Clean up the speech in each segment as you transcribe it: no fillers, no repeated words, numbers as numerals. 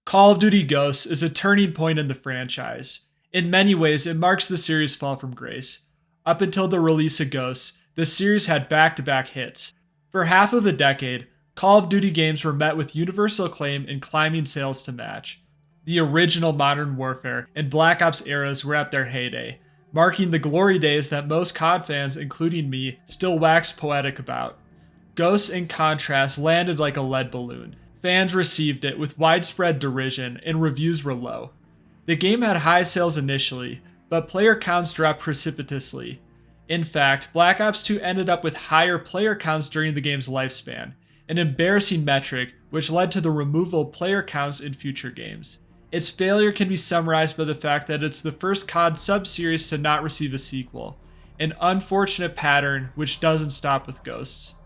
Call of Duty Ghosts is a turning point in the franchise. In many ways, it marks the series' fall from grace. Up until the release of Ghosts, the series had back-to-back hits. For half of a decade, Call of Duty games were met with universal acclaim and climbing sales to match. The original Modern Warfare and Black Ops eras were at their heyday, marking the glory days that most COD fans, including me, still wax poetic about. Ghosts, in contrast, landed like a lead balloon. Fans received it with widespread derision, and reviews were low. The game had high sales initially, but player counts dropped precipitously. In fact, Black Ops 2 ended up with higher player counts during the game's lifespan, an embarrassing metric which led to the removal of player counts in future games. Its failure can be summarized by the fact that it's the first COD sub-series to not receive a sequel, an unfortunate pattern which doesn't stop with Ghosts.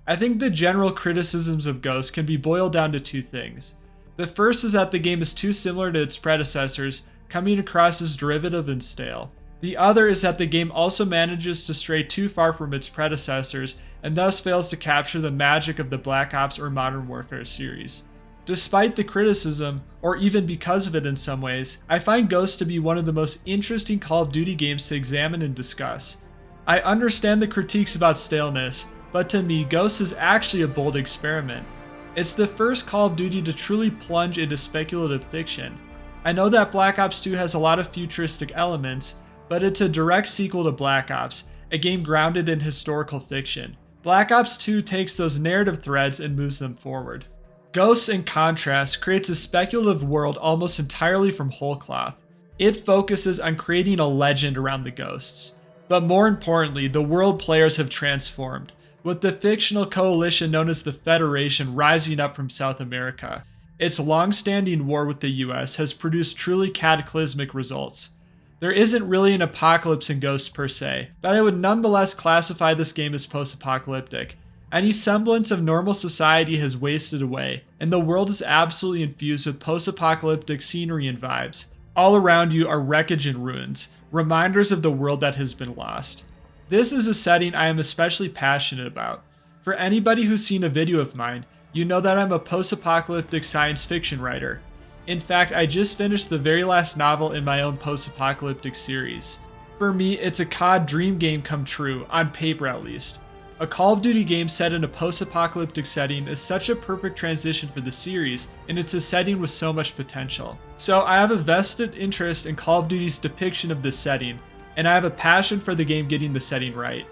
I think the general criticisms of Ghosts can be boiled down to two things. The first is that the game is too similar to its predecessors, coming across as derivative and stale. The other is that the game also manages to stray too far from its predecessors and thus fails to capture the magic of the Black Ops or Modern Warfare series. Despite the criticism, or even because of it in some ways, I find Ghosts to be one of the most interesting Call of Duty games to examine and discuss. I understand the critiques about staleness, but to me, Ghosts is actually a bold experiment. It's the first Call of Duty to truly plunge into speculative fiction. I know that Black Ops 2 has a lot of futuristic elements, but it's a direct sequel to Black Ops, a game grounded in historical fiction. Black Ops 2 takes those narrative threads and moves them forward. Ghosts, in contrast, creates a speculative world almost entirely from whole cloth. It focuses on creating a legend around the ghosts. But more importantly, the world players have transformed, with the fictional coalition known as the Federation rising up from South America. Its long-standing war with the US has produced truly cataclysmic results. There isn't really an apocalypse in Ghosts per se, but I would nonetheless classify this game as post-apocalyptic. Any semblance of normal society has wasted away, and the world is absolutely infused with post-apocalyptic scenery and vibes. All around you are wreckage and ruins, reminders of the world that has been lost. This is a setting I am especially passionate about. For anybody who's seen a video of mine, you know that I'm a post-apocalyptic science fiction writer. In fact, I just finished the very last novel in my own post-apocalyptic series. For me, it's a COD dream game come true, on paper at least. A Call of Duty game set in a post-apocalyptic setting is such a perfect transition for the series, and it's a setting with so much potential. So I have a vested interest in Call of Duty's depiction of this setting, and I have a passion for the game getting the setting right.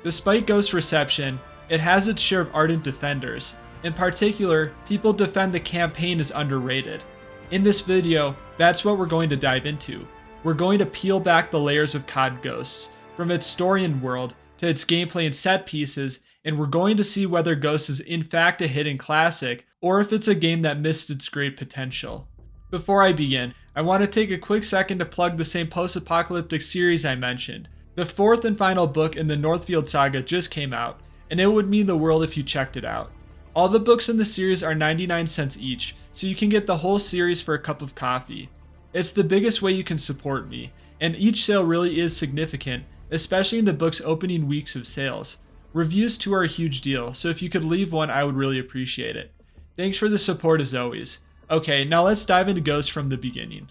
Despite Ghost's reception, it has its share of ardent defenders. In particular, people defend the campaign is underrated. In this video, that's what we're going to dive into. We're going to peel back the layers of COD Ghosts, from its story and world, to its gameplay and set pieces, and we're going to see whether Ghosts is in fact a hidden classic, or if it's a game that missed its great potential. Before I begin, I want to take a quick second to plug the same post-apocalyptic series I mentioned. The fourth and final book in the Northfield saga just came out, and it would mean the world if you checked it out. All the books in the series are 99 cents each, so you can get the whole series for a cup of coffee. It's the biggest way you can support me, and each sale really is significant, especially in the book's opening weeks of sales. Reviews too are a huge deal, so if you could leave one, I would really appreciate it. Thanks for the support as always. Okay, now let's dive into Ghosts from the beginning.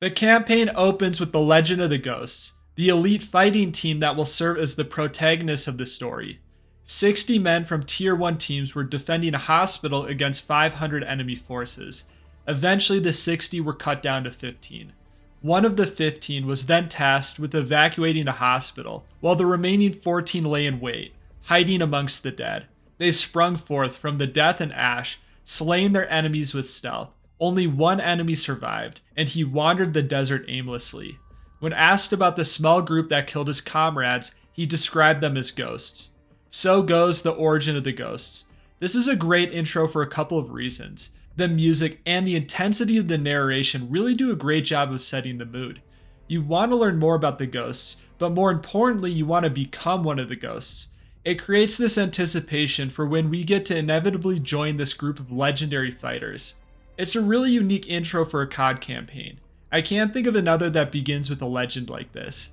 The campaign opens with the legend of the Ghosts, the elite fighting team that will serve as the protagonists of the story. 60 men from Tier 1 teams were defending a hospital against 500 enemy forces. Eventually, the 60 were cut down to 15. One of the 15 was then tasked with evacuating the hospital, while the remaining 14 lay in wait, hiding amongst the dead. They sprung forth from the death and ash, slaying their enemies with stealth. Only one enemy survived, and he wandered the desert aimlessly. When asked about the small group that killed his comrades, he described them as ghosts. So goes the origin of the Ghosts. This is a great intro for a couple of reasons. The music and the intensity of the narration really do a great job of setting the mood. You want to learn more about the Ghosts, but more importantly, you want to become one of the Ghosts. It creates this anticipation for when we get to inevitably join this group of legendary fighters. It's a really unique intro for a COD campaign. I can't think of another that begins with a legend like this.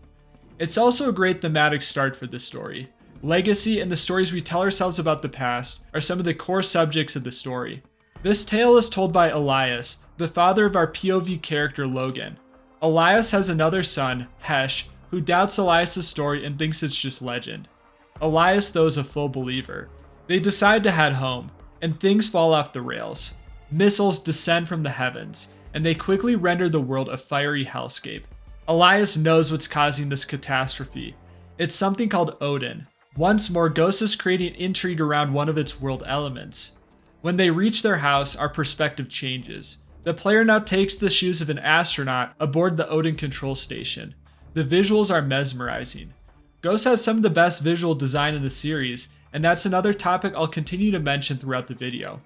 It's also a great thematic start for this story. Legacy and the stories we tell ourselves about the past are some of the core subjects of the story. This tale is told by Elias, the father of our POV character Logan. Elias has another son, Hesh, who doubts Elias' story and thinks it's just legend. Elias, though, is a full believer. They decide to head home, and things fall off the rails. Missiles descend from the heavens, and they quickly render the world a fiery hellscape. Elias knows what's causing this catastrophe. It's something called Odin. Once more, Ghost is creating intrigue around one of its world elements. When they reach their house, our perspective changes. The player now takes the shoes of an astronaut aboard the Odin control station. The visuals are mesmerizing. Ghost has some of the best visual design in the series, and that's another topic I'll continue to mention throughout the video.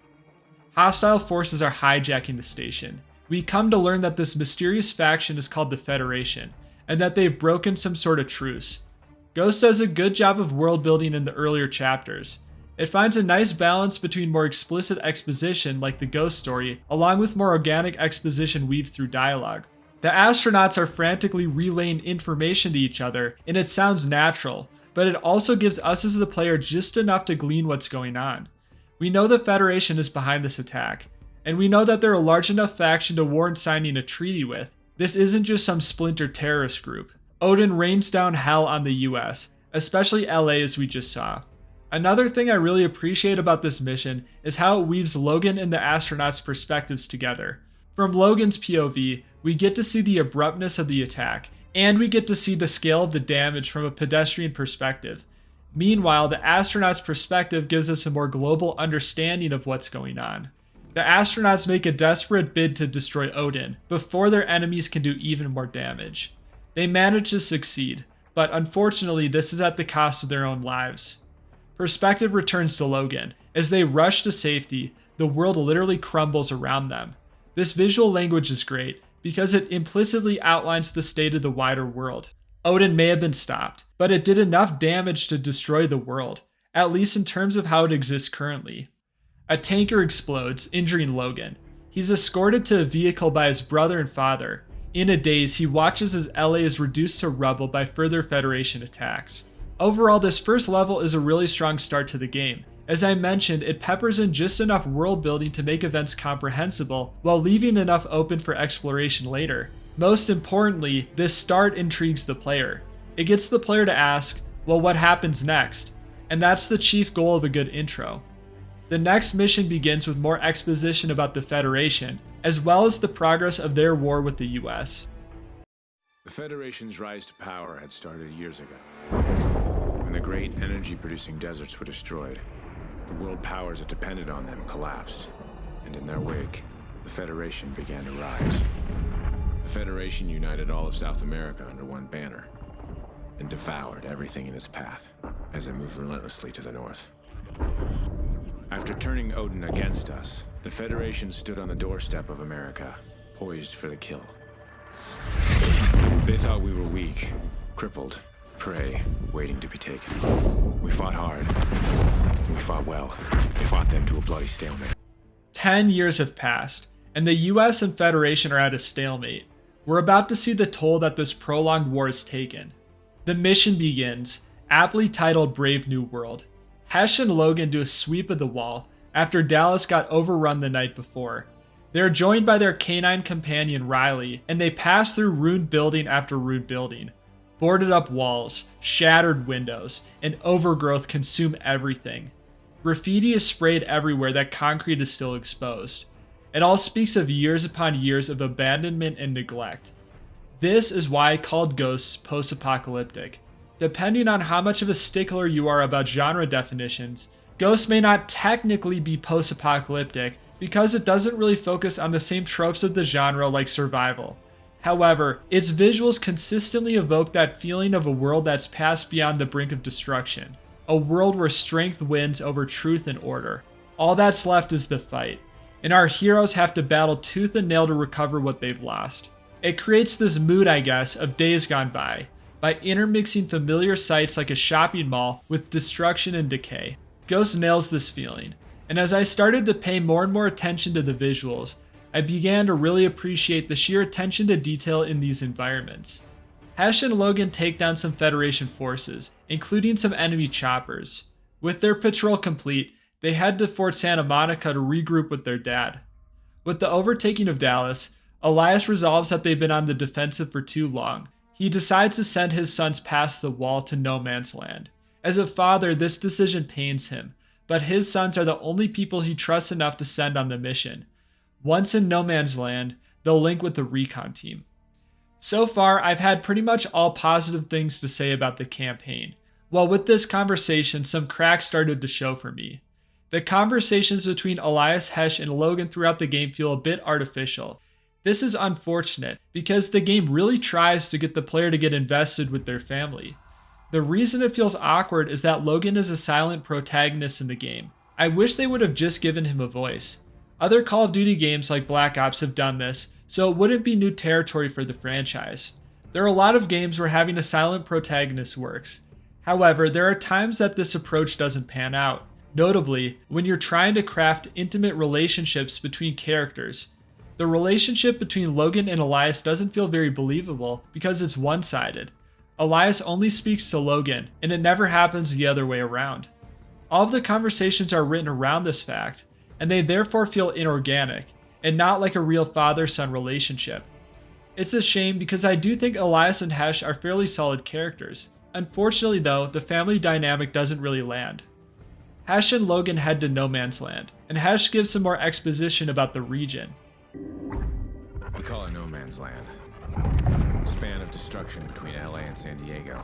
Hostile forces are hijacking the station. We come to learn that this mysterious faction is called the Federation, and that they've broken some sort of truce. Ghost does a good job of world building in the earlier chapters. It finds a nice balance between more explicit exposition like the Ghost story, along with more organic exposition weaved through dialogue. The astronauts are frantically relaying information to each other, and it sounds natural, but it also gives us as the player just enough to glean what's going on. We know the Federation is behind this attack, and we know that they're a large enough faction to warrant signing a treaty with. This isn't just some splinter terrorist group. Odin rains down hell on the US, especially LA as we just saw. Another thing I really appreciate about this mission is how it weaves Logan and the astronauts' perspectives together. From Logan's POV, we get to see the abruptness of the attack, and we get to see the scale of the damage from a pedestrian perspective. Meanwhile, the astronauts' perspective gives us a more global understanding of what's going on. The astronauts make a desperate bid to destroy Odin before their enemies can do even more damage. They manage to succeed, but unfortunately this is at the cost of their own lives. Perspective returns to Logan. As they rush to safety, the world literally crumbles around them. This visual language is great because it implicitly outlines the state of the wider world. Odin may have been stopped, but it did enough damage to destroy the world, at least in terms of how it exists currently. A tanker explodes, injuring Logan. He's escorted to a vehicle by his brother and father. In a daze, he watches as LA is reduced to rubble by further Federation attacks. Overall, this first level is a really strong start to the game. As I mentioned, it peppers in just enough world building to make events comprehensible, while leaving enough open for exploration later. Most importantly, this start intrigues the player. It gets the player to ask, well, what happens next? And that's the chief goal of a good intro. The next mission begins with more exposition about the Federation, as well as the progress of their war with the US. The Federation's rise to power had started years ago, when the great energy-producing deserts were destroyed. The world powers that depended on them collapsed, and in their wake, the Federation began to rise. The Federation united all of South America under one banner, and devoured everything in its path as it moved relentlessly to the north. After turning Odin against us, the Federation stood on the doorstep of America, poised for the kill. They thought we were weak, crippled, prey, waiting to be taken. We fought hard. We fought well. We fought them to a bloody stalemate. 10 years have passed, and the US and Federation are at a stalemate. We're about to see the toll that this prolonged war has taken. The mission begins, aptly titled Brave New World. Hesh and Logan do a sweep of the wall after Dallas got overrun the night before. They are joined by their canine companion Riley, and they pass through ruined building after ruined building. Boarded up walls, shattered windows, and overgrowth consume everything. Graffiti is sprayed everywhere that concrete is still exposed. It all speaks of years upon years of abandonment and neglect. This is why I called Ghosts post-apocalyptic. Depending on how much of a stickler you are about genre definitions, Ghosts may not technically be post-apocalyptic because it doesn't really focus on the same tropes of the genre like survival. However, its visuals consistently evoke that feeling of a world that's passed beyond the brink of destruction. A world where strength wins over truth and order. All that's left is the fight, and our heroes have to battle tooth and nail to recover what they've lost. It creates this mood, I guess, of days gone by intermixing familiar sights like a shopping mall with destruction and decay. Ghost nails this feeling, and as I started to pay more and more attention to the visuals, I began to really appreciate the sheer attention to detail in these environments. Hesh and Logan take down some Federation forces, including some enemy choppers. With their patrol complete, They head to Fort Santa Monica to regroup with their dad. With the overtaking of Dallas, Elias resolves that they've been on the defensive for too long. He decides to send his sons past the wall to no man's land. As a father, this decision pains him, but his sons are the only people he trusts enough to send on the mission. Once in no man's land, they'll link with the recon team. So far, I've had pretty much all positive things to say about the campaign. Well, with this conversation, some cracks started to show for me. The conversations between Elias, Hesh, and Logan throughout the game feel a bit artificial. This is unfortunate because the game really tries to get the player to get invested with their family. The reason it feels awkward is that Logan is a silent protagonist in the game. I wish they would have just given him a voice. Other Call of Duty games like Black Ops have done this, so it wouldn't be new territory for the franchise. There are a lot of games where having a silent protagonist works. However, there are times that this approach doesn't pan out. Notably, when you're trying to craft intimate relationships between characters. The relationship between Logan and Elias doesn't feel very believable because it's one-sided. Elias only speaks to Logan, and it never happens the other way around. All of the conversations are written around this fact, and they therefore feel inorganic, and not like a real father-son relationship. It's a shame because I do think Elias and Hesh are fairly solid characters. Unfortunately though, the family dynamic doesn't really land. Hesh and Logan head to no man's land, and Hesh gives some more exposition about the region. We call it no man's land. Span of destruction between LA and San Diego,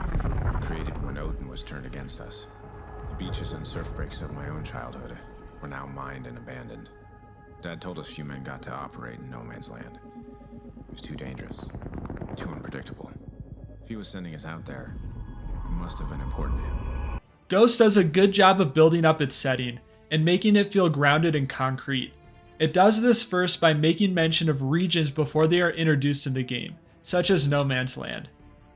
created when Odin was turned against us. The beaches and surf breaks of my own childhood were now mined and abandoned. Dad told us few men got to operate in no man's land. It was too dangerous, too unpredictable. If he was sending us out there, it must have been important to him. Ghost does a good job of building up its setting and making it feel grounded and concrete. It does this first by making mention of regions before they are introduced in the game, such as no man's land.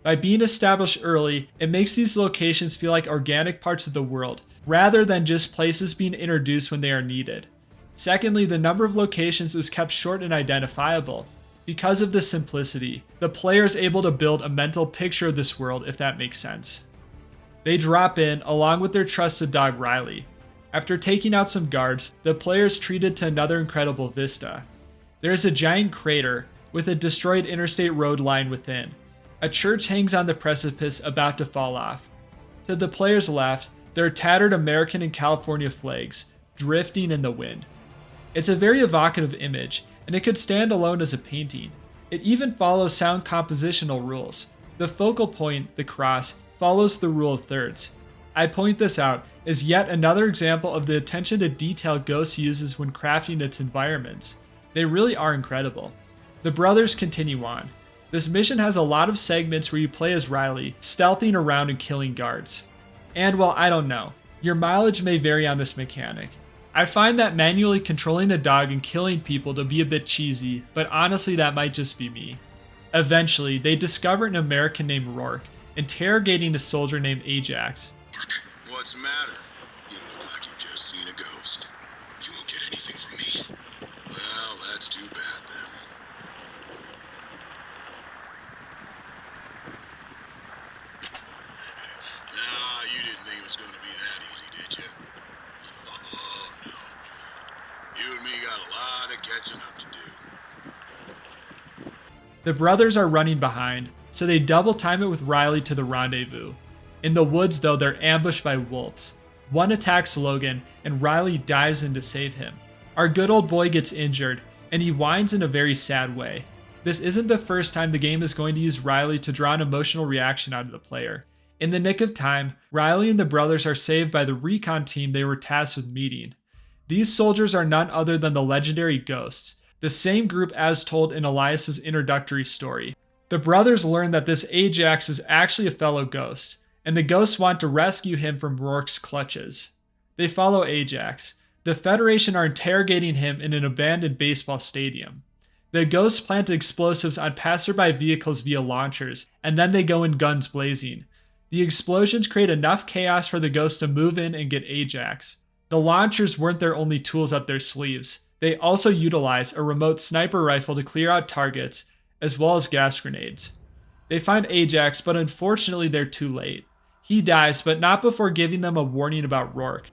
By being established early, it makes these locations feel like organic parts of the world, rather than just places being introduced when they are needed. Secondly, the number of locations is kept short and identifiable. Because of this simplicity, the player is able to build a mental picture of this world, if that makes sense. They drop in along with their trusted dog Riley. After taking out some guards, the player is treated to another incredible vista. There is a giant crater with a destroyed interstate road line within. A church hangs on the precipice about to fall off. To the player's left, there are tattered American and California flags, drifting in the wind. It's a very evocative image, and it could stand alone as a painting. It even follows sound compositional rules. The focal point, the cross, follows the rule of thirds. I point this out as yet another example of the attention to detail Ghost uses when crafting its environments. They really are incredible. The brothers continue on. This mission has a lot of segments where you play as Riley, stealthing around and killing guards. And well, I don't know. Your mileage may vary on this mechanic. I find that manually controlling a dog and killing people to be a bit cheesy, but honestly that might just be me. Eventually, they discover an American named Rorke, interrogating a soldier named Ajax. What's the matter? You look like you've just seen a ghost. You won't get anything from me. Well, that's too bad then. Nah, you didn't think it was going to be that easy, did you? Oh, no. You and me got a lot of catching up to do. The brothers are running behind, so they double time it with Riley to the rendezvous. In the woods though, they're ambushed by wolves. One attacks Logan, and Riley dives in to save him. Our good old boy gets injured, and he whines in a very sad way. This isn't the first time the game is going to use Riley to draw an emotional reaction out of the player. In the nick of time, Riley and the brothers are saved by the recon team they were tasked with meeting. These soldiers are none other than the legendary Ghosts, the same group as told in Elias's introductory story. The brothers learn that this Ajax is actually a fellow Ghost, and the Ghosts want to rescue him from Rorke's clutches. They follow Ajax. The Federation are interrogating him in an abandoned baseball stadium. The Ghosts plant explosives on passerby vehicles via launchers, and then they go in guns blazing. The explosions create enough chaos for the Ghosts to move in and get Ajax. The launchers weren't their only tools up their sleeves. They also utilize a remote sniper rifle to clear out targets, as well as gas grenades. They find Ajax, but unfortunately they're too late. He dies, but not before giving them a warning about Rorke.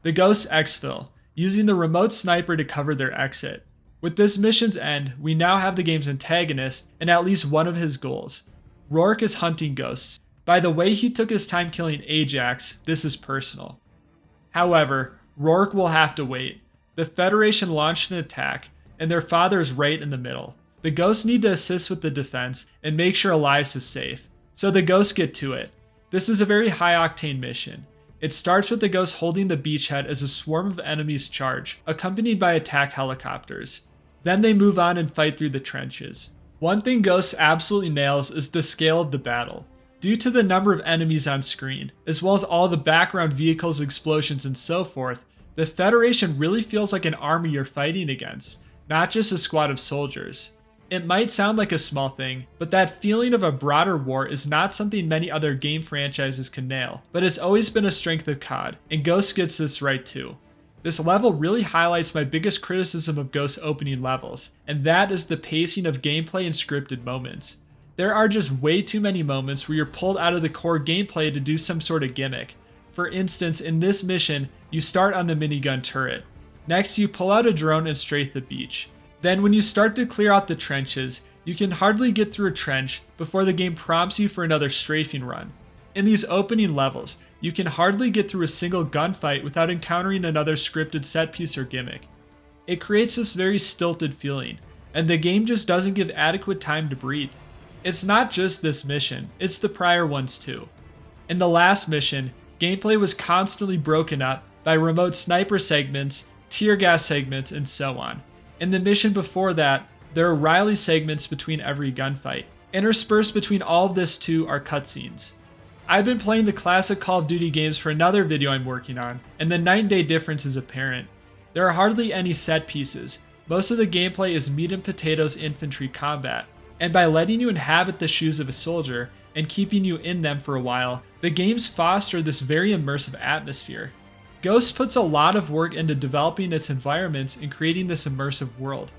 The Ghost's exfil, using the remote sniper to cover their exit. With this mission's end, we now have the game's antagonist and at least one of his goals. Rorke is hunting ghosts. By the way he took his time killing Ajax, this is personal. However, Rorke will have to wait. The Federation launched an attack, and their father is right in the middle. The ghosts need to assist with the defense and make sure Elias is safe. So the ghosts get to it. This is a very high-octane mission. It starts with the ghosts holding the beachhead as a swarm of enemies charge, accompanied by attack helicopters. Then they move on and fight through the trenches. One thing Ghosts absolutely nails is the scale of the battle. Due to the number of enemies on screen, as well as all the background vehicles, explosions, and so forth, the Federation really feels like an army you're fighting against, not just a squad of soldiers. It might sound like a small thing, but that feeling of a broader war is not something many other game franchises can nail, but it's always been a strength of COD, and Ghosts gets this right too. This level really highlights my biggest criticism of Ghost's opening levels, and that is the pacing of gameplay and scripted moments. There are just way too many moments where you're pulled out of the core gameplay to do some sort of gimmick. For instance, in this mission, you start on the minigun turret. Next, you pull out a drone and strafe the beach. Then when you start to clear out the trenches, you can hardly get through a trench before the game prompts you for another strafing run. In these opening levels, you can hardly get through a single gunfight without encountering another scripted set piece or gimmick. It creates this very stilted feeling, and the game just doesn't give adequate time to breathe. It's not just this mission, it's the prior ones too. In the last mission, gameplay was constantly broken up by remote sniper segments, tear gas segments, and so on. In the mission before that, there are Riley segments between every gunfight. Interspersed between all of this too are cutscenes. I've been playing the classic Call of Duty games for another video I'm working on, and the night and day difference is apparent. There are hardly any set pieces. Most of the gameplay is meat and potatoes infantry combat, and by letting you inhabit the shoes of a soldier and keeping you in them for a while, the games foster this very immersive atmosphere. Ghosts puts a lot of work into developing its environments and creating this immersive world.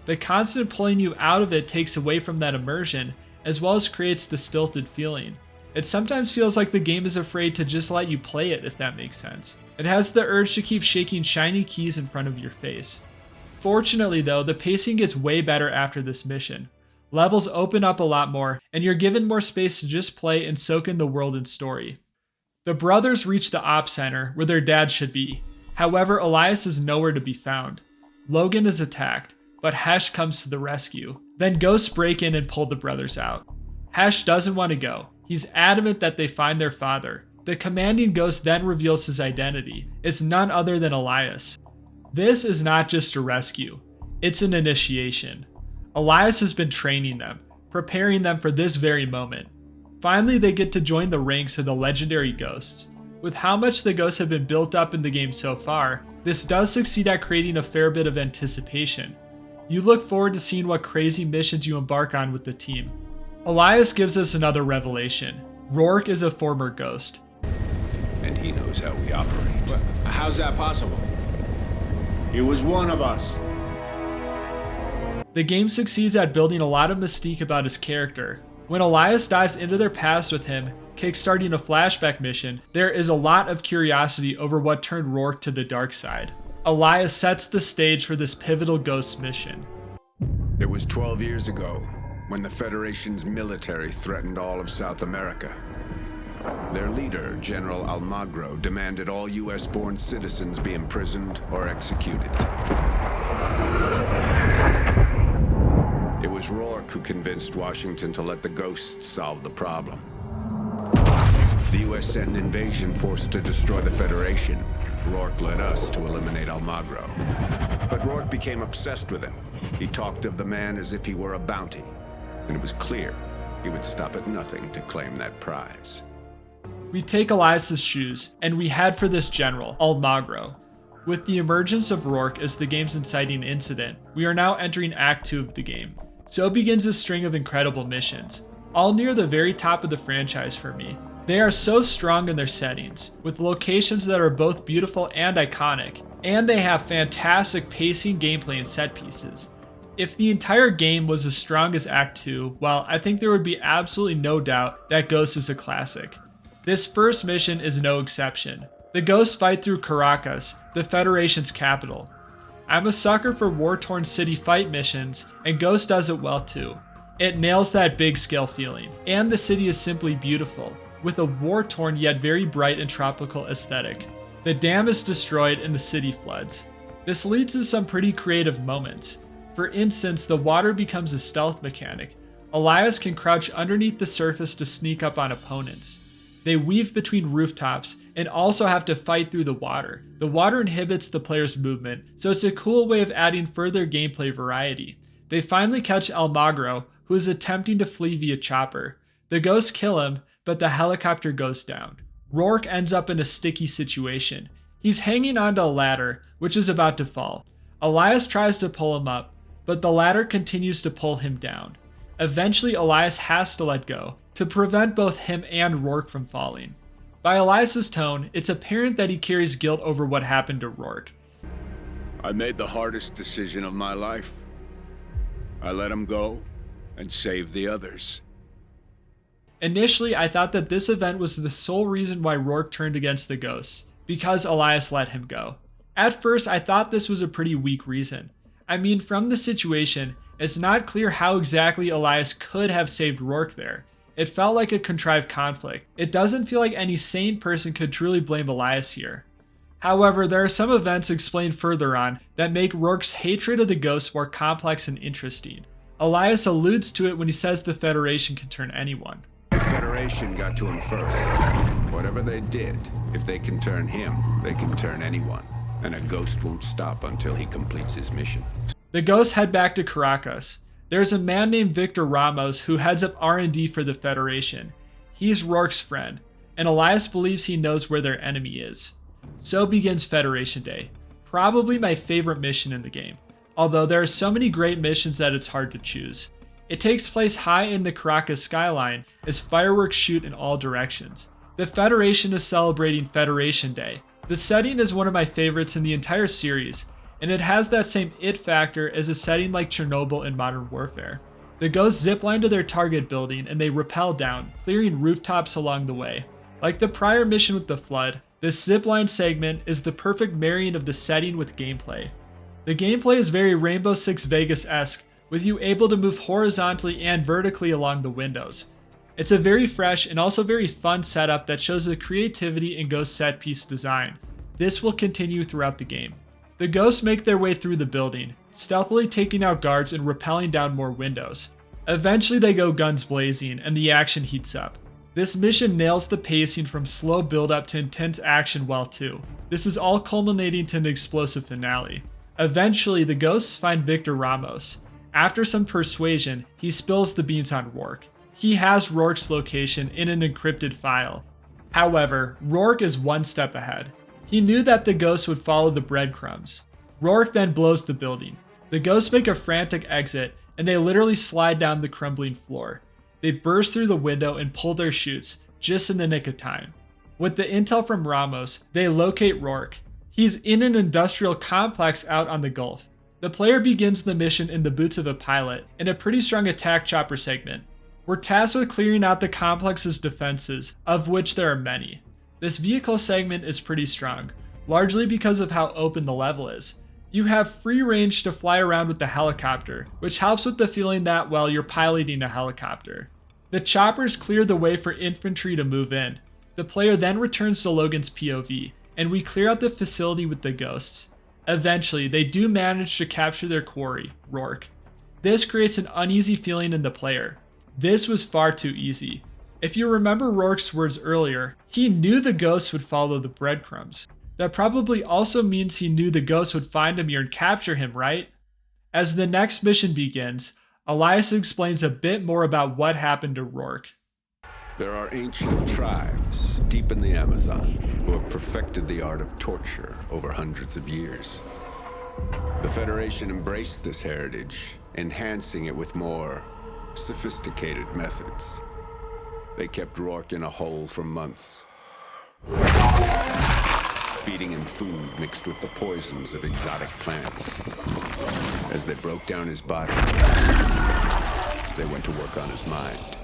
The constant pulling you out of it takes away from that immersion, as well as creates the stilted feeling. It sometimes feels like the game is afraid to just let you play it, if that makes sense. It has the urge to keep shaking shiny keys in front of your face. Fortunately though, the pacing gets way better after this mission. Levels open up a lot more, and you're given more space to just play and soak in the world and story. The brothers reach the op center, where their dad should be. However, Elias is nowhere to be found. Logan is attacked, but Hesh comes to the rescue. Then ghosts break in and pull the brothers out. Hesh doesn't want to go. He's adamant that they find their father. The commanding ghost then reveals his identity. It's none other than Elias. This is not just a rescue, it's an initiation. Elias has been training them, preparing them for this very moment. Finally, they get to join the ranks of the legendary ghosts. With how much the ghosts have been built up in the game so far, this does succeed at creating a fair bit of anticipation. You look forward to seeing what crazy missions you embark on with the team. Elias gives us another revelation. Rorke is a former ghost. And he knows how we operate. But how's that possible? He was one of us. The game succeeds at building a lot of mystique about his character. When Elias dives into their past with him, kickstarting a flashback mission, there is a lot of curiosity over what turned Rorke to the dark side. Elias sets the stage for this pivotal ghost mission. It was 12 years ago, when the Federation's military threatened all of South America. Their leader, General Almagro, demanded all US-born citizens be imprisoned or executed. It was Rorke who convinced Washington to let the ghosts solve the problem. The US sent an invasion force to destroy the Federation. Rorke led us to eliminate Almagro. But Rorke became obsessed with him. He talked of the man as if he were a bounty. And it was clear he would stop at nothing to claim that prize. We take Elias's shoes, and we head for this general, Almagro. With the emergence of Rorke as the game's inciting incident, we are now entering Act 2 of the game. So begins a string of incredible missions, all near the very top of the franchise for me. They are so strong in their settings, with locations that are both beautiful and iconic, and they have fantastic pacing, gameplay, and set pieces. If the entire game was as strong as Act 2, well, I think there would be absolutely no doubt that Ghost is a classic. This first mission is no exception. The ghosts fight through Caracas, the Federation's capital. I'm a sucker for war-torn city fight missions, and Ghost does it well too. It nails that big scale feeling, and the city is simply beautiful, with a war-torn yet very bright and tropical aesthetic. The dam is destroyed and the city floods. This leads to some pretty creative moments. For instance, the water becomes a stealth mechanic. Elias can crouch underneath the surface to sneak up on opponents. They weave between rooftops and also have to fight through the water. The water inhibits the player's movement, so it's a cool way of adding further gameplay variety. They finally catch Almagro, who is attempting to flee via chopper. The ghosts kill him, but the helicopter goes down. Rorke ends up in a sticky situation. He's hanging onto a ladder, which is about to fall. Elias tries to pull him up, but the ladder continues to pull him down. Eventually, Elias has to let go, to prevent both him and Rorke from falling. By Elias's tone, it's apparent that he carries guilt over what happened to Rorke. I made the hardest decision of my life. I let him go and saved the others. Initially, I thought that this event was the sole reason why Rorke turned against the ghosts, because Elias let him go. At first, I thought this was a pretty weak reason. I mean, from the situation, it's not clear how exactly Elias could have saved Rorke there. It felt like a contrived conflict. It doesn't feel like any sane person could truly blame Elias here. However, there are some events explained further on that make Rorke's hatred of the ghosts more complex and interesting. Elias alludes to it when he says the Federation can turn anyone. The Federation got to him first. Whatever they did, if they can turn him, they can turn anyone. And a ghost won't stop until he completes his mission. The ghosts head back to Caracas. There's a man named Victor Ramos who heads up R&D for the Federation. He's Rorke's friend, and Elias believes he knows where their enemy is. So begins Federation Day, probably my favorite mission in the game, although there are so many great missions that it's hard to choose. It takes place high in the Caracas skyline as fireworks shoot in all directions. The Federation is celebrating Federation Day. The setting is one of my favorites in the entire series, and it has that same it factor as a setting like Chernobyl in Modern Warfare. The ghosts zipline to their target building and they rappel down, clearing rooftops along the way. Like the prior mission with the flood, this zipline segment is the perfect marrying of the setting with gameplay. The gameplay is very Rainbow Six Vegas-esque, with you able to move horizontally and vertically along the windows. It's a very fresh and also very fun setup that shows the creativity in Ghost set piece design. This will continue throughout the game. The ghosts make their way through the building, stealthily taking out guards and rappelling down more windows. Eventually they go guns blazing and the action heats up. This mission nails the pacing from slow build up to intense action well too. This is all culminating to an explosive finale. Eventually the ghosts find Victor Ramos. After some persuasion, he spills the beans on Rorke. He has Rorke's location in an encrypted file. However, Rorke is one step ahead. He knew that the ghosts would follow the breadcrumbs. Rorke then blows the building. The ghosts make a frantic exit, and they literally slide down the crumbling floor. They burst through the window and pull their chutes, just in the nick of time. With the intel from Ramos, they locate Rorke. He's in an industrial complex out on the Gulf. The player begins the mission in the boots of a pilot, in a pretty strong attack chopper segment. We're tasked with clearing out the complex's defenses, of which there are many. This vehicle segment is pretty strong, largely because of how open the level is. You have free range to fly around with the helicopter, which helps with the feeling that, well, you're piloting a helicopter. The choppers clear the way for infantry to move in. The player then returns to Logan's POV, and we clear out the facility with the ghosts. Eventually, they do manage to capture their quarry, Rorke. This creates an uneasy feeling in the player. This was far too easy. If you remember Rorke's words earlier, he knew the ghosts would follow the breadcrumbs. That probably also means he knew the ghosts would find him here and capture him, right? As the next mission begins, Elias explains a bit more about what happened to Rorke. There are ancient tribes deep in the Amazon who have perfected the art of torture over hundreds of years. The Federation embraced this heritage, enhancing it with more sophisticated methods. They kept Rorke in a hole for months, feeding him food mixed with the poisons of exotic plants. As they broke down his body, they went to work on his mind.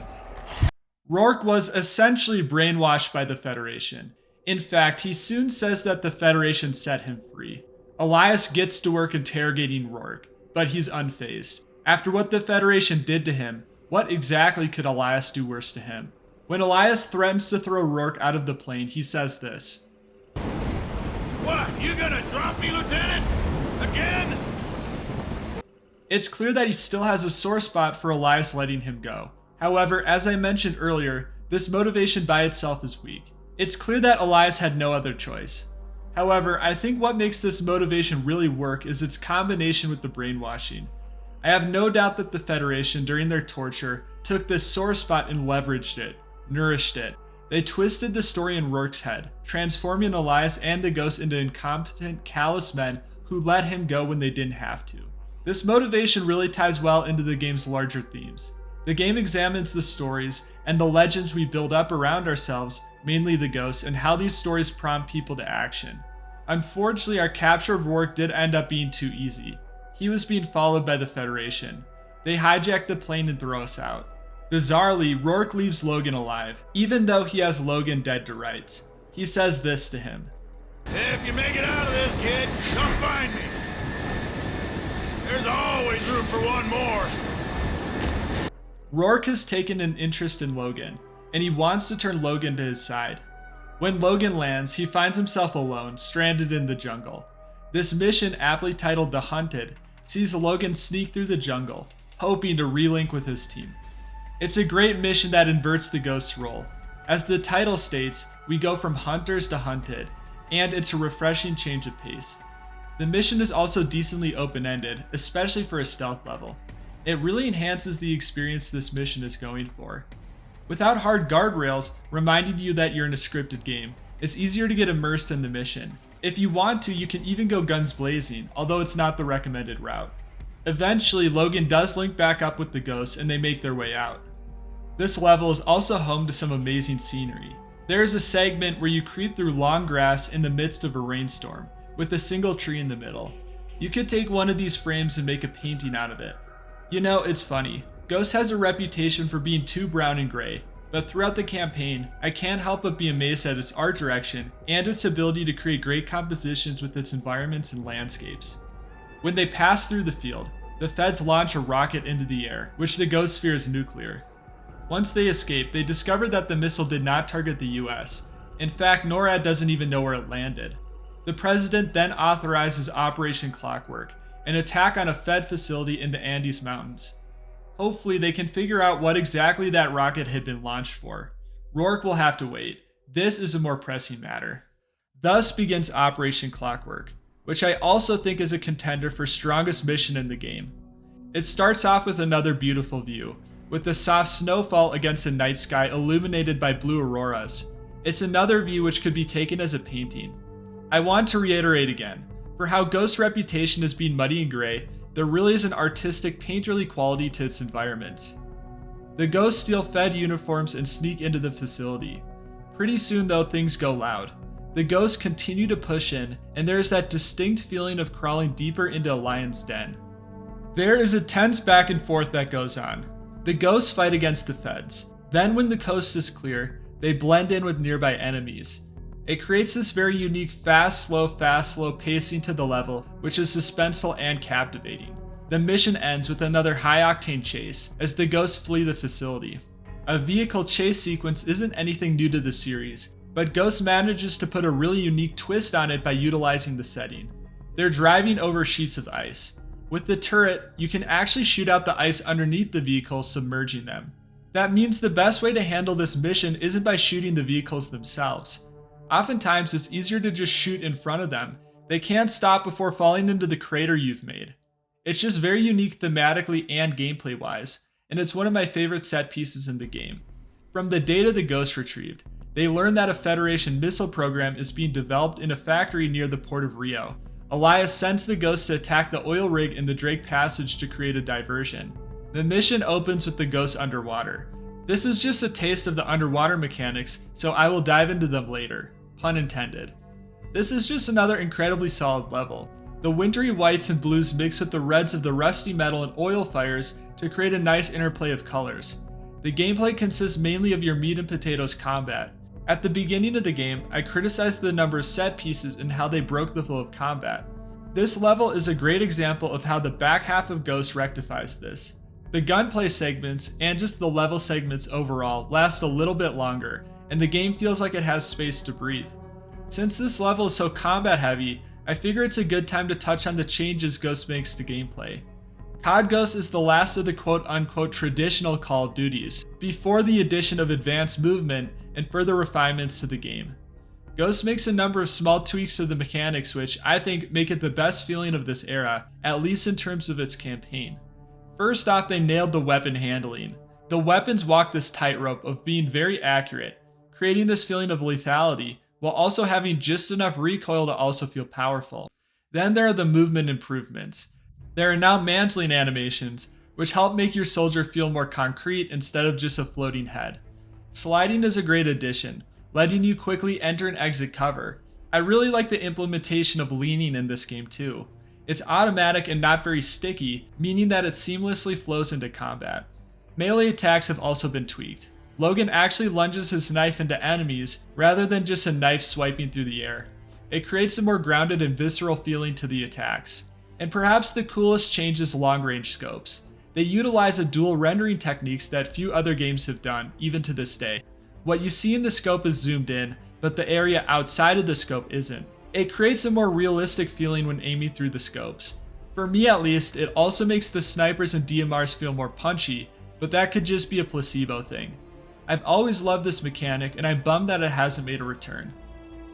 Rorke was essentially brainwashed by the Federation. In fact, he soon says that the Federation set him free. Elias gets to work interrogating Rorke, but he's unfazed. After what the Federation did to him, what exactly could Elias do worse to him? When Elias threatens to throw Rorke out of the plane, he says this. What? You gonna drop me, Lieutenant? Again? It's clear that he still has a sore spot for Elias letting him go. However, as I mentioned earlier, this motivation by itself is weak. It's clear that Elias had no other choice. However, I think what makes this motivation really work is its combination with the brainwashing. I have no doubt that the Federation, during their torture, took this sore spot and leveraged it, nourished it. They twisted the story in Rorke's head, transforming Elias and the Ghost into incompetent, callous men who let him go when they didn't have to. This motivation really ties well into the game's larger themes. The game examines the stories and the legends we build up around ourselves, mainly the Ghosts, and how these stories prompt people to action. Unfortunately, our capture of Rorke did end up being too easy. He was being followed by the Federation. They hijack the plane and throw us out. Bizarrely, Rorke leaves Logan alive, even though he has Logan dead to rights. He says this to him. If you make it out of this, kid, come find me. There's always room for one more. Rorke has taken an interest in Logan, and he wants to turn Logan to his side. When Logan lands, he finds himself alone, stranded in the jungle. This mission, aptly titled The Hunted, sees Logan sneak through the jungle, hoping to relink with his team. It's a great mission that inverts the Ghost's role. As the title states, we go from hunters to hunted, and it's a refreshing change of pace. The mission is also decently open-ended, especially for a stealth level. It really enhances the experience this mission is going for. Without hard guardrails reminding you that you're in a scripted game, it's easier to get immersed in the mission. If you want to, you can even go guns blazing, although it's not the recommended route. Eventually, Logan does link back up with the Ghosts and they make their way out. This level is also home to some amazing scenery. There is a segment where you creep through long grass in the midst of a rainstorm, with a single tree in the middle. You could take one of these frames and make a painting out of it. You know, it's funny. Ghost has a reputation for being too brown and gray, but throughout the campaign, I can't help but be amazed at its art direction and its ability to create great compositions with its environments and landscapes. When they pass through the field, the feds launch a rocket into the air, which the Ghost fears nuclear. Once they escape, they discover that the missile did not target the US. In fact, NORAD doesn't even know where it landed. The president then authorizes Operation Clockwork, an attack on a Fed facility in the Andes Mountains. Hopefully they can figure out what exactly that rocket had been launched for. Rorke will have to wait. This is a more pressing matter. Thus begins Operation Clockwork, which I also think is a contender for strongest mission in the game. It starts off with another beautiful view, with the soft snowfall against a night sky illuminated by blue auroras. It's another view which could be taken as a painting. I want to reiterate again, for how Ghost's reputation as being muddy and gray, there really is an artistic, painterly quality to its environments. The Ghosts steal Fed uniforms and sneak into the facility. Pretty soon though, things go loud. The Ghosts continue to push in, and there is that distinct feeling of crawling deeper into a lion's den. There is a tense back and forth that goes on. The Ghosts fight against the Feds. Then when the coast is clear, they blend in with nearby enemies. It creates this very unique fast, slow pacing to the level, which is suspenseful and captivating. The mission ends with another high-octane chase, as the Ghosts flee the facility. A vehicle chase sequence isn't anything new to the series, but Ghost manages to put a really unique twist on it by utilizing the setting. They're driving over sheets of ice. With the turret, you can actually shoot out the ice underneath the vehicles, submerging them. That means the best way to handle this mission isn't by shooting the vehicles themselves. Oftentimes, it's easier to just shoot in front of them. They can't stop before falling into the crater you've made. It's just very unique thematically and gameplay-wise, and it's one of my favorite set pieces in the game. From the data the Ghosts retrieved, they learn that a Federation missile program is being developed in a factory near the port of Rio. Elias sends the Ghosts to attack the oil rig in the Drake Passage to create a diversion. The mission opens with the Ghosts underwater. This is just a taste of the underwater mechanics, so I will dive into them later. Pun intended. This is just another incredibly solid level. The wintry whites and blues mix with the reds of the rusty metal and oil fires to create a nice interplay of colors. The gameplay consists mainly of your meat and potatoes combat. At the beginning of the game, I criticized the number of set pieces and how they broke the flow of combat. This level is a great example of how the back half of Ghost rectifies this. The gunplay segments, and just the level segments overall, last a little bit longer, and the game feels like it has space to breathe. Since this level is so combat heavy, I figure it's a good time to touch on the changes Ghost makes to gameplay. COD Ghost is the last of the quote-unquote traditional Call of Duties, before the addition of advanced movement and further refinements to the game. Ghost makes a number of small tweaks to the mechanics which I think make it the best feeling of this era, at least in terms of its campaign. First off, they nailed the weapon handling. The weapons walk this tightrope of being very accurate, creating this feeling of lethality, while also having just enough recoil to also feel powerful. Then there are the movement improvements. There are now mantling animations, which help make your soldier feel more concrete instead of just a floating head. Sliding is a great addition, letting you quickly enter and exit cover. I really like the implementation of leaning in this game too. It's automatic and not very sticky, meaning that it seamlessly flows into combat. Melee attacks have also been tweaked. Logan actually lunges his knife into enemies rather than just a knife swiping through the air. It creates a more grounded and visceral feeling to the attacks. And perhaps the coolest change is long-range scopes. They utilize a dual rendering techniques that few other games have done, even to this day. What you see in the scope is zoomed in, but the area outside of the scope isn't. It creates a more realistic feeling when aiming through the scopes. For me at least, it also makes the snipers and DMRs feel more punchy, but that could just be a placebo thing. I've always loved this mechanic, and I'm bummed that it hasn't made a return.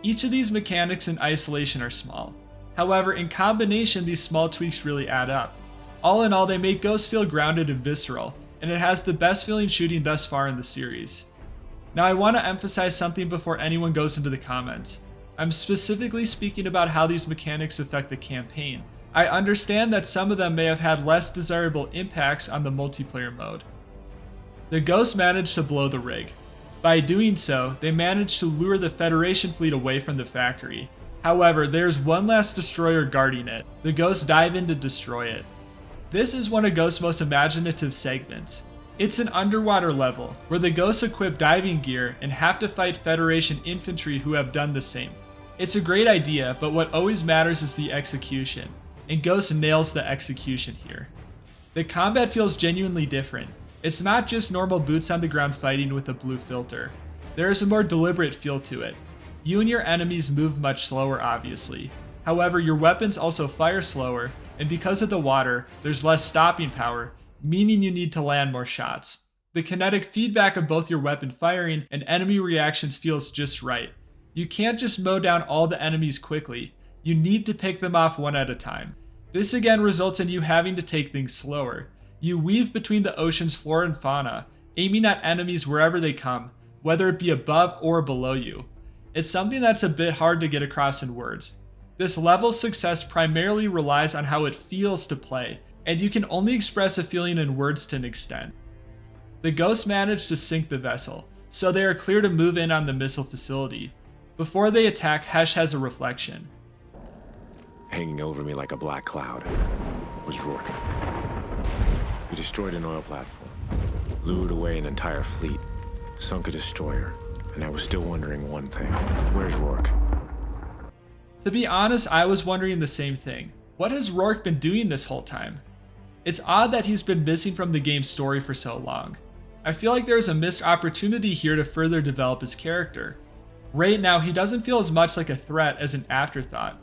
Each of these mechanics in isolation are small. However, in combination, these small tweaks really add up. All in all, they make Ghost feel grounded and visceral, and it has the best feeling shooting thus far in the series. Now I want to emphasize something before anyone goes into the comments. I'm specifically speaking about how these mechanics affect the campaign. I understand that some of them may have had less desirable impacts on the multiplayer mode. The Ghosts managed to blow the rig. By doing so, they managed to lure the Federation fleet away from the factory. However, there's one last destroyer guarding it. The Ghosts dive in to destroy it. This is one of Ghost's most imaginative segments. It's an underwater level, where the Ghosts equip diving gear and have to fight Federation infantry who have done the same. It's a great idea, but what always matters is the execution, and Ghost nails the execution here. The combat feels genuinely different. It's not just normal boots on the ground fighting with a blue filter. There is a more deliberate feel to it. You and your enemies move much slower, obviously. However, your weapons also fire slower, and because of the water, there's less stopping power, meaning you need to land more shots. The kinetic feedback of both your weapon firing and enemy reactions feels just right. You can't just mow down all the enemies quickly. You need to pick them off one at a time. This again results in you having to take things slower. You weave between the ocean's flora and fauna, aiming at enemies wherever they come, whether it be above or below you. It's something that's a bit hard to get across in words. This level's success primarily relies on how it feels to play, and you can only express a feeling in words to an extent. The Ghosts managed to sink the vessel, so they are clear to move in on the missile facility. Before they attack, Hesh has a reflection. Hanging over me like a black cloud was Rorke. We destroyed an oil platform, lured away an entire fleet, sunk a destroyer, and I was still wondering one thing. Where's Rorke? To be honest, I was wondering the same thing. What has Rorke been doing this whole time? It's odd that he's been missing from the game's story for so long. I feel like there's a missed opportunity here to further develop his character. Right now, he doesn't feel as much like a threat as an afterthought.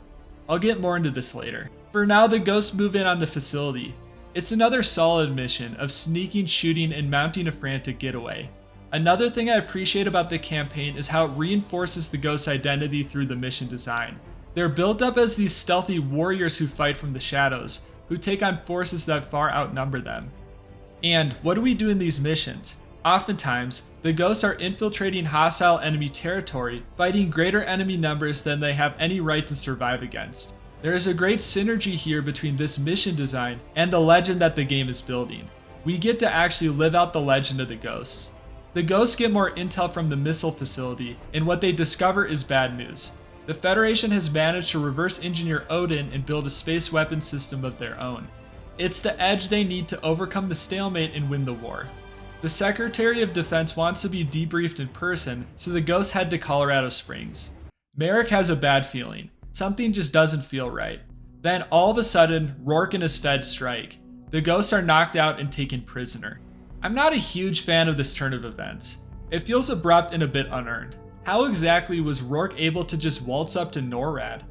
I'll get more into this later. For now, the Ghosts move in on the facility. It's another solid mission of sneaking, shooting, and mounting a frantic getaway. Another thing I appreciate about the campaign is how it reinforces the Ghost's identity through the mission design. They're built up as these stealthy warriors who fight from the shadows, who take on forces that far outnumber them. And what do we do in these missions? Oftentimes, the Ghosts are infiltrating hostile enemy territory, fighting greater enemy numbers than they have any right to survive against. There is a great synergy here between this mission design and the legend that the game is building. We get to actually live out the legend of the Ghosts. The Ghosts get more intel from the missile facility, and what they discover is bad news. The Federation has managed to reverse engineer Odin and build a space weapon system of their own. It's the edge they need to overcome the stalemate and win the war. The Secretary of Defense wants to be debriefed in person, so the ghosts head to Colorado Springs. Merrick has a bad feeling. Something just doesn't feel right. Then, all of a sudden, Rorke and his feds strike. The ghosts are knocked out and taken prisoner. I'm not a huge fan of this turn of events. It feels abrupt and a bit unearned. How exactly was Rorke able to just waltz up to NORAD?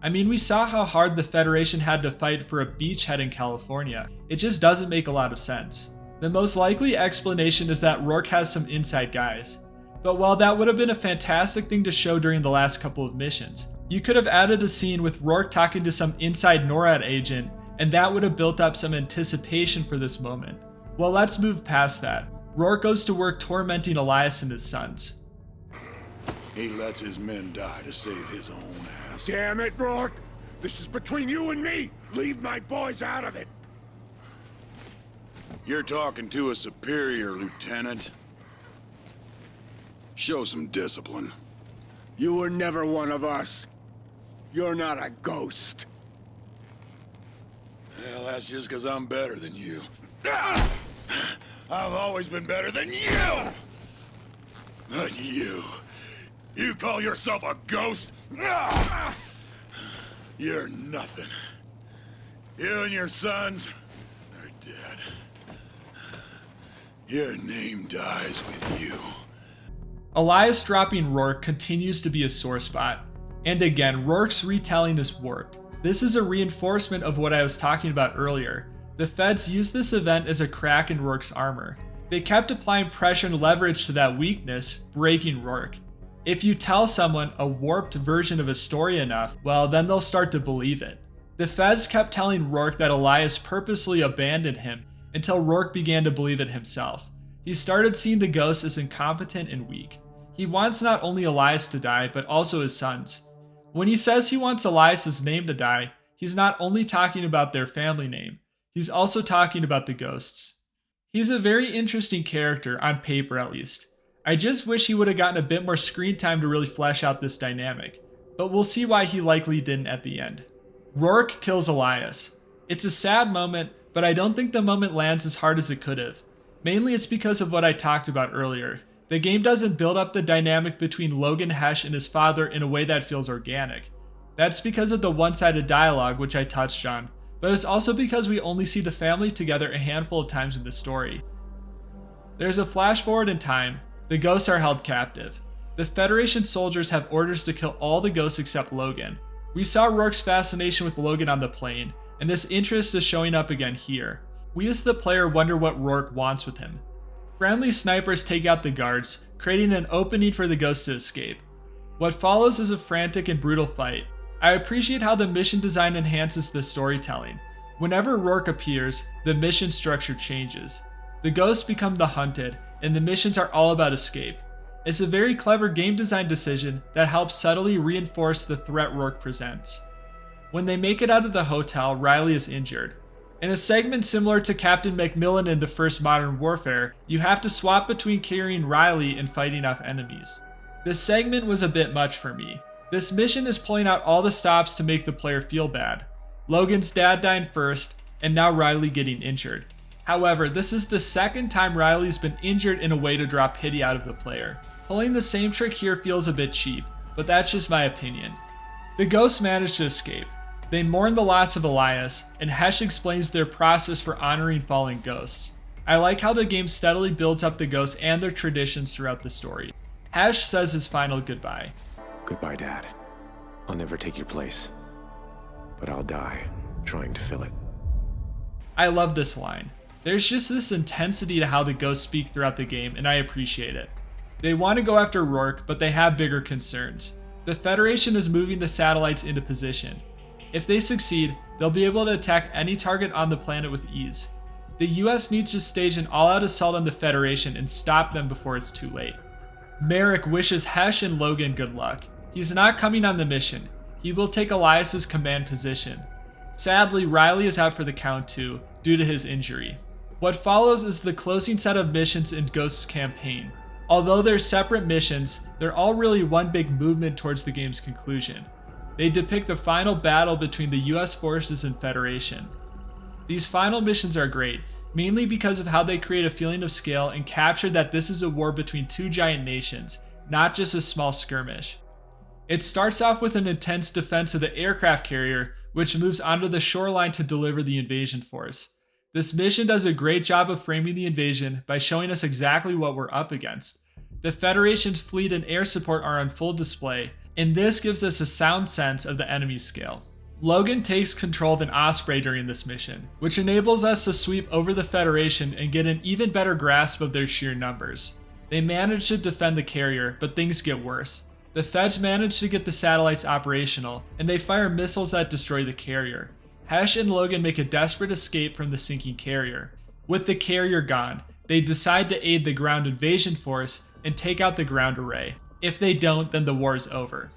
I mean, we saw how hard the Federation had to fight for a beachhead in California. It just doesn't make a lot of sense. The most likely explanation is that Rorke has some inside guys. But while that would have been a fantastic thing to show during the last couple of missions, you could have added a scene with Rorke talking to some inside NORAD agent, and that would have built up some anticipation for this moment. Well, let's move past that. Rorke goes to work tormenting Elias and his sons. He lets his men die to save his own ass. Damn it, Rorke! This is between you and me! Leave my boys out of it! You're talking to a superior, Lieutenant. Show some discipline. You were never one of us. You're not a ghost. Well, that's just because I'm better than you. I've always been better than you! But you call yourself a ghost? You're nothing. You and your sons are dead. Your name dies with you. Elias dropping Rorke continues to be a sore spot. And again, Rorke's retelling is warped. This is a reinforcement of what I was talking about earlier. The feds used this event as a crack in Rorke's armor. They kept applying pressure and leverage to that weakness, breaking Rorke. If you tell someone a warped version of a story enough, well, then they'll start to believe it. The feds kept telling Rorke that Elias purposely abandoned him until Rorke began to believe it himself. He started seeing the ghost as incompetent and weak. He wants not only Elias to die, but also his sons. When he says he wants Elias's name to die, he's not only talking about their family name, he's also talking about the ghosts. He's a very interesting character, on paper at least. I just wish he would have gotten a bit more screen time to really flesh out this dynamic, but we'll see why he likely didn't at the end. Rorke kills Elias. It's a sad moment, but I don't think the moment lands as hard as it could have. Mainly it's because of what I talked about earlier. The game doesn't build up the dynamic between Logan Hesh and his father in a way that feels organic. That's because of the one-sided dialogue, which I touched on, but it's also because we only see the family together a handful of times in the story. There's a flash forward in time. The ghosts are held captive. The Federation soldiers have orders to kill all the ghosts except Logan. We saw Rorke's fascination with Logan on the plane, and this interest is showing up again here. We as the player wonder what Rorke wants with him. Friendly snipers take out the guards, creating an opening for the ghosts to escape. What follows is a frantic and brutal fight. I appreciate how the mission design enhances the storytelling. Whenever Rorke appears, the mission structure changes. The ghosts become the hunted, and the missions are all about escape. It's a very clever game design decision that helps subtly reinforce the threat Rorke presents. When they make it out of the hotel, Riley is injured. In a segment similar to Captain Macmillan in the first Modern Warfare, you have to swap between carrying Riley and fighting off enemies. This segment was a bit much for me. This mission is pulling out all the stops to make the player feel bad. Logan's dad dying first, and now Riley getting injured. However, this is the second time Riley's been injured in a way to draw pity out of the player. Pulling the same trick here feels a bit cheap, but that's just my opinion. The ghosts manage to escape. They mourn the loss of Elias, and Hesh explains their process for honoring fallen ghosts. I like how the game steadily builds up the ghosts and their traditions throughout the story. Hesh says his final goodbye. Goodbye, Dad. I'll never take your place, but I'll die trying to fill it. I love this line. There's just this intensity to how the ghosts speak throughout the game, and I appreciate it. They want to go after Rorke, but they have bigger concerns. The Federation is moving the satellites into position. If they succeed, they'll be able to attack any target on the planet with ease. The US needs to stage an all-out assault on the Federation and stop them before it's too late. Merrick wishes Hesh and Logan good luck. He's not coming on the mission. He will take Elias's command position. Sadly, Riley is out for the count too, due to his injury. What follows is the closing set of missions in Ghost's campaign. Although they're separate missions, they're all really one big movement towards the game's conclusion. They depict the final battle between the US forces and Federation. These final missions are great, mainly because of how they create a feeling of scale and capture that this is a war between two giant nations, not just a small skirmish. It starts off with an intense defense of the aircraft carrier, which moves onto the shoreline to deliver the invasion force. This mission does a great job of framing the invasion by showing us exactly what we're up against. The Federation's fleet and air support are on full display, and this gives us a sound sense of the enemy scale. Logan takes control of an Osprey during this mission, which enables us to sweep over the Federation and get an even better grasp of their sheer numbers. They manage to defend the carrier, but things get worse. The Feds manage to get the satellites operational, and they fire missiles that destroy the carrier. Hesh and Logan make a desperate escape from the sinking carrier. With the carrier gone, they decide to aid the ground invasion force and take out the ground array. If they don't, then the war is over.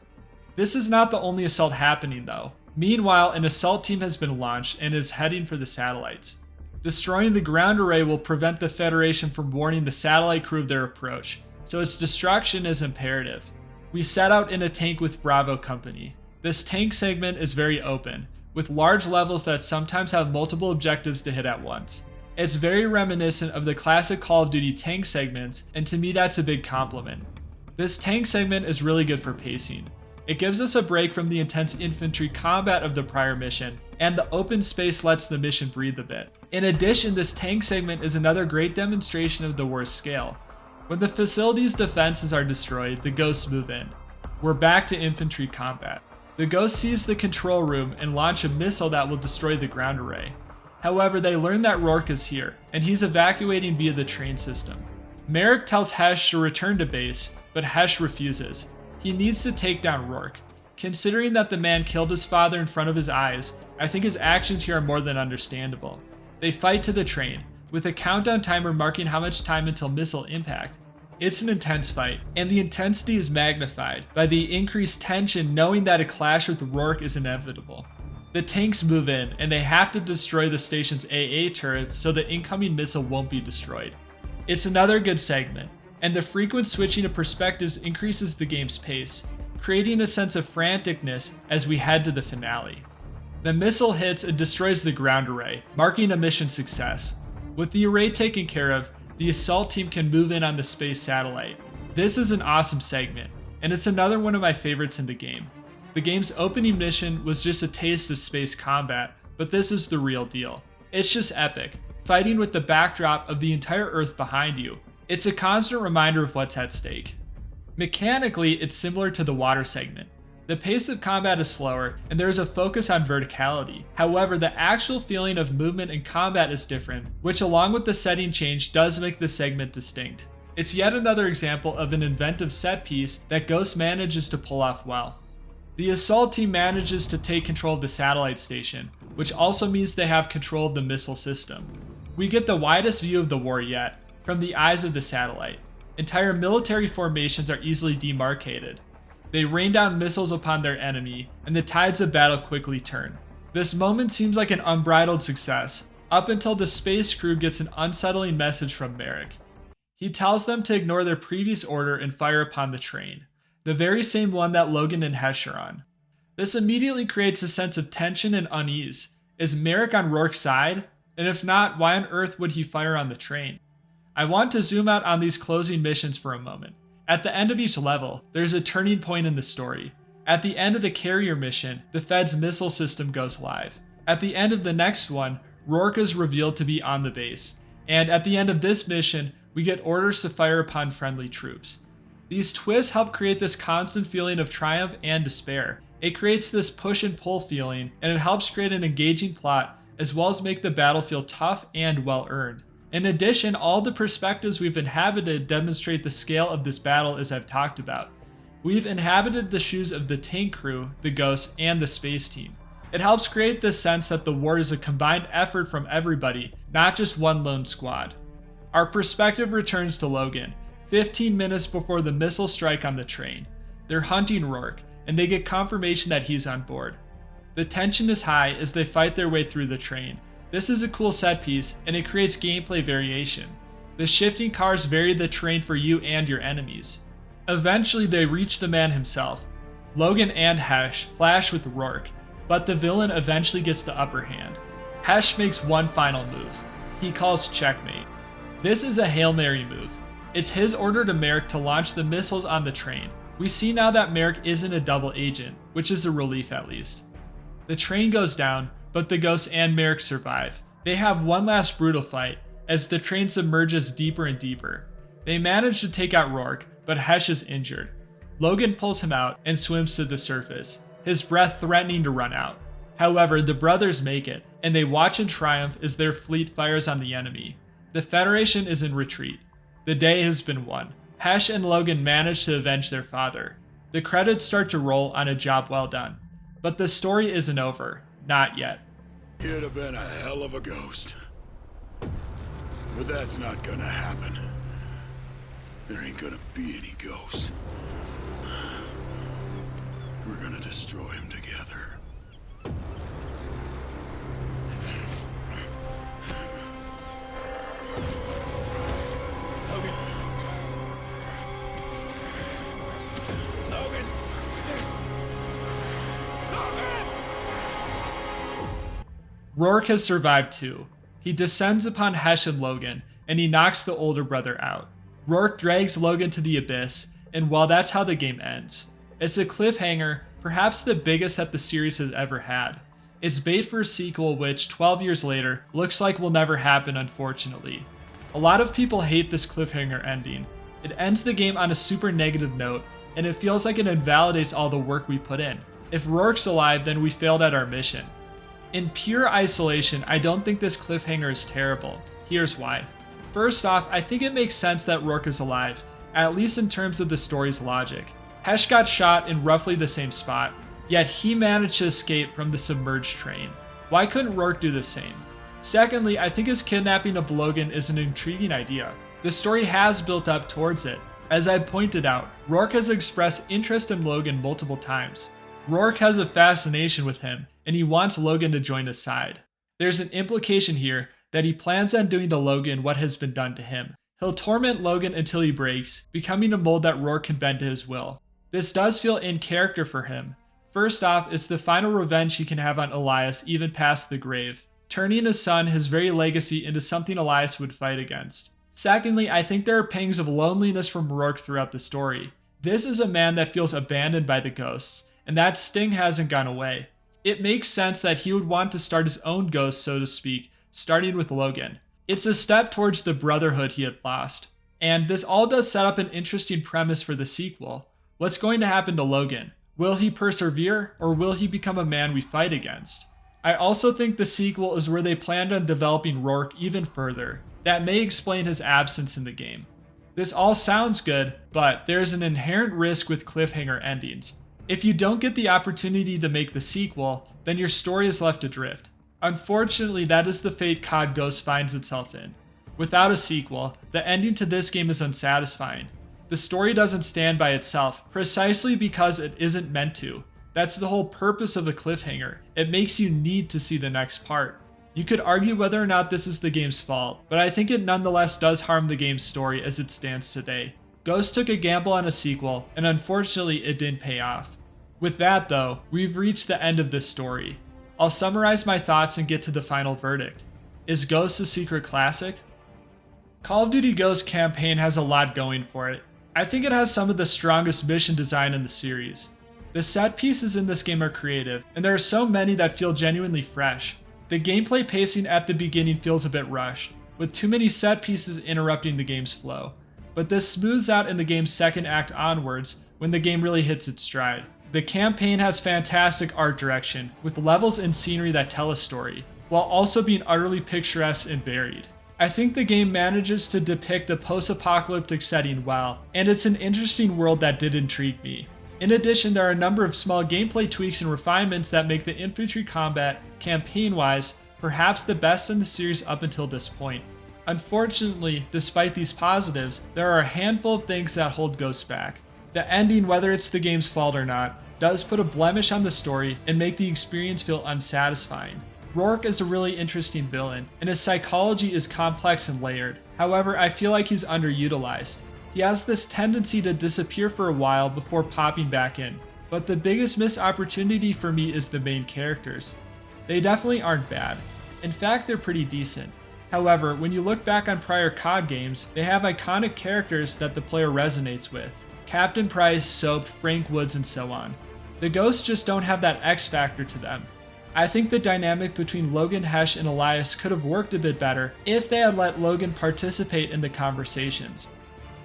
This is not the only assault happening though. Meanwhile, an assault team has been launched and is heading for the satellites. Destroying the ground array will prevent the Federation from warning the satellite crew of their approach, so its destruction is imperative. We set out in a tank with Bravo Company. This tank segment is very open, with large levels that sometimes have multiple objectives to hit at once. It's very reminiscent of the classic Call of Duty tank segments, and to me that's a big compliment. This tank segment is really good for pacing. It gives us a break from the intense infantry combat of the prior mission, and the open space lets the mission breathe a bit. In addition, this tank segment is another great demonstration of the war's scale. When the facility's defenses are destroyed, the Ghosts move in. We're back to infantry combat. The Ghosts seize the control room and launch a missile that will destroy the ground array. However, they learn that Rorke is here, and he's evacuating via the train system. Merrick tells Hesh to return to base, but Hesh refuses. He needs to take down Rorke. Considering that the man killed his father in front of his eyes, I think his actions here are more than understandable. They fight to the train, with a countdown timer marking how much time until missile impact. It's an intense fight, and the intensity is magnified by the increased tension knowing that a clash with Rorke is inevitable. The tanks move in, and they have to destroy the station's AA turrets so the incoming missile won't be destroyed. It's another good segment, and the frequent switching of perspectives increases the game's pace, creating a sense of franticness as we head to the finale. The missile hits and destroys the ground array, marking a mission success. With the array taken care of, the assault team can move in on the space satellite. This is an awesome segment, and it's another one of my favorites in the game. The game's opening mission was just a taste of space combat, but this is the real deal. It's just epic, fighting with the backdrop of the entire Earth behind you. It's a constant reminder of what's at stake. Mechanically, it's similar to the water segment. The pace of combat is slower, and there is a focus on verticality. However, the actual feeling of movement and combat is different, which along with the setting change does make the segment distinct. It's yet another example of an inventive set piece that Ghost manages to pull off well. The assault team manages to take control of the satellite station, which also means they have control of the missile system. We get the widest view of the war yet, from the eyes of the satellite. Entire military formations are easily demarcated. They rain down missiles upon their enemy, and the tides of battle quickly turn. This moment seems like an unbridled success, up until the space crew gets an unsettling message from Merrick. He tells them to ignore their previous order and fire upon the train, the very same one that Logan and Hesh are on. This immediately creates a sense of tension and unease. Is Merrick on Rorke's side? And if not, why on earth would he fire on the train? I want to zoom out on these closing missions for a moment. At the end of each level, there's a turning point in the story. At the end of the carrier mission, the Fed's missile system goes live. At the end of the next one, Rorke is revealed to be on the base. And at the end of this mission, we get orders to fire upon friendly troops. These twists help create this constant feeling of triumph and despair. It creates this push and pull feeling, and it helps create an engaging plot, as well as make the battle feel tough and well earned. In addition, all the perspectives we've inhabited demonstrate the scale of this battle as I've talked about. We've inhabited the shoes of the tank crew, the Ghosts, and the space team. It helps create this sense that the war is a combined effort from everybody, not just one lone squad. Our perspective returns to Logan, 15 minutes before the missile strike on the train. They're hunting Rorke, and they get confirmation that he's on board. The tension is high as they fight their way through the train. This is a cool set piece, and it creates gameplay variation. The shifting cars vary the terrain for you and your enemies. Eventually, they reach the man himself. Logan and Hesh clash with Rorke, but the villain eventually gets the upper hand. Hesh makes one final move. He calls checkmate. This is a Hail Mary move. It's his order to Merrick to launch the missiles on the train. We see now that Merrick isn't a double agent, which is a relief at least. The train goes down, but the Ghost and Merrick survive. They have one last brutal fight, as the train submerges deeper and deeper. They manage to take out Rorke, but Hesh is injured. Logan pulls him out and swims to the surface, his breath threatening to run out. However, the brothers make it, and they watch in triumph as their fleet fires on the enemy. The Federation is in retreat. The day has been won. Hesh and Logan manage to avenge their father. The credits start to roll on a job well done. But the story isn't over. Not yet. You'd have been a hell of a ghost. But that's not gonna happen. There ain't gonna be any ghosts. We're gonna destroy him together. Logan! Logan! Logan! Rorke has survived too. He descends upon Hesh and Logan, and he knocks the older brother out. Rorke drags Logan to the abyss, and well, that's how the game ends. It's a cliffhanger, perhaps the biggest that the series has ever had. It's bait for a sequel which, 12 years later, looks like will never happen, unfortunately. A lot of people hate this cliffhanger ending. It ends the game on a super negative note, and it feels like it invalidates all the work we put in. If Rorke's alive, then we failed at our mission. In pure isolation, I don't think this cliffhanger is terrible. Here's why. First off, I think it makes sense that Rorke is alive, at least in terms of the story's logic. Hesh got shot in roughly the same spot, yet he managed to escape from the submerged train. Why couldn't Rorke do the same? Secondly, I think his kidnapping of Logan is an intriguing idea. The story has built up towards it. As I pointed out, Rorke has expressed interest in Logan multiple times. Rorke has a fascination with him, and he wants Logan to join his side. There's an implication here that he plans on doing to Logan what has been done to him. He'll torment Logan until he breaks, becoming a mold that Rorke can bend to his will. This does feel in character for him. First off, it's the final revenge he can have on Elias even past the grave, turning his son, his very legacy, into something Elias would fight against. Secondly, I think there are pangs of loneliness from Rorke throughout the story. This is a man that feels abandoned by the ghosts, and that sting hasn't gone away. It makes sense that he would want to start his own ghost, so to speak, starting with Logan. It's a step towards the brotherhood he had lost. And this all does set up an interesting premise for the sequel. What's going to happen to Logan? Will he persevere, or will he become a man we fight against? I also think the sequel is where they planned on developing Rorke even further. That may explain his absence in the game. This all sounds good, but there's an inherent risk with cliffhanger endings. If you don't get the opportunity to make the sequel, then your story is left adrift. Unfortunately, that is the fate COD Ghost finds itself in. Without a sequel, the ending to this game is unsatisfying. The story doesn't stand by itself, precisely because it isn't meant to. That's the whole purpose of a cliffhanger. It makes you need to see the next part. You could argue whether or not this is the game's fault, but I think it nonetheless does harm the game's story as it stands today. Ghost took a gamble on a sequel, and unfortunately it didn't pay off. With that though, we've reached the end of this story. I'll summarize my thoughts and get to the final verdict. Is Ghost a secret classic? Call of Duty Ghost campaign has a lot going for it. I think it has some of the strongest mission design in the series. The set pieces in this game are creative, and there are so many that feel genuinely fresh. The gameplay pacing at the beginning feels a bit rushed, with too many set pieces interrupting the game's flow. But this smooths out in the game's second act onwards when the game really hits its stride. The campaign has fantastic art direction, with levels and scenery that tell a story, while also being utterly picturesque and varied. I think the game manages to depict the post-apocalyptic setting well, and it's an interesting world that did intrigue me. In addition, there are a number of small gameplay tweaks and refinements that make the infantry combat, campaign-wise, perhaps the best in the series up until this point. Unfortunately, despite these positives, there are a handful of things that hold Ghost back. The ending, whether it's the game's fault or not, does put a blemish on the story and make the experience feel unsatisfying. Rorke is a really interesting villain, and his psychology is complex and layered. However, I feel like he's underutilized. He has this tendency to disappear for a while before popping back in, but the biggest missed opportunity for me is the main characters. They definitely aren't bad. In fact, they're pretty decent. However, when you look back on prior COD games, they have iconic characters that the player resonates with. Captain Price, Soap, Frank Woods, and so on. The Ghosts just don't have that X factor to them. I think the dynamic between Logan, Hesh, and Elias could have worked a bit better if they had let Logan participate in the conversations.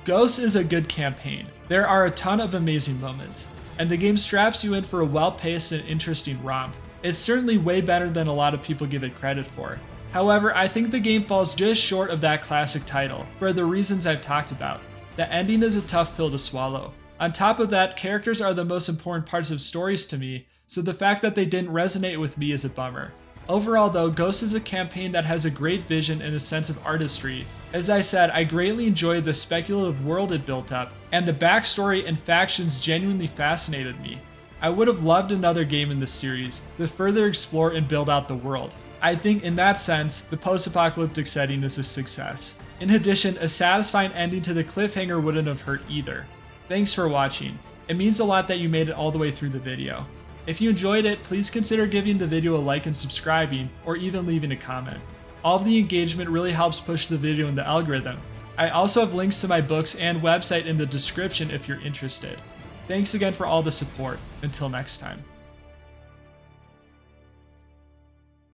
Ghosts is a good campaign. There are a ton of amazing moments, and the game straps you in for a well-paced and interesting romp. It's certainly way better than a lot of people give it credit for. However, I think the game falls just short of that classic title, for the reasons I've talked about. The ending is a tough pill to swallow. On top of that, characters are the most important parts of stories to me, so the fact that they didn't resonate with me is a bummer. Overall though, Ghost is a campaign that has a great vision and a sense of artistry. As I said, I greatly enjoyed the speculative world it built up, and the backstory and factions genuinely fascinated me. I would have loved another game in this series to further explore and build out the world. I think in that sense, the post-apocalyptic setting is a success. In addition, a satisfying ending to the cliffhanger wouldn't have hurt either. Thanks for watching. It means a lot that you made it all the way through the video. If you enjoyed it, please consider giving the video a like and subscribing, or even leaving a comment. All of the engagement really helps push the video in the algorithm. I also have links to my books and website in the description if you're interested. Thanks again for all the support. Until next time.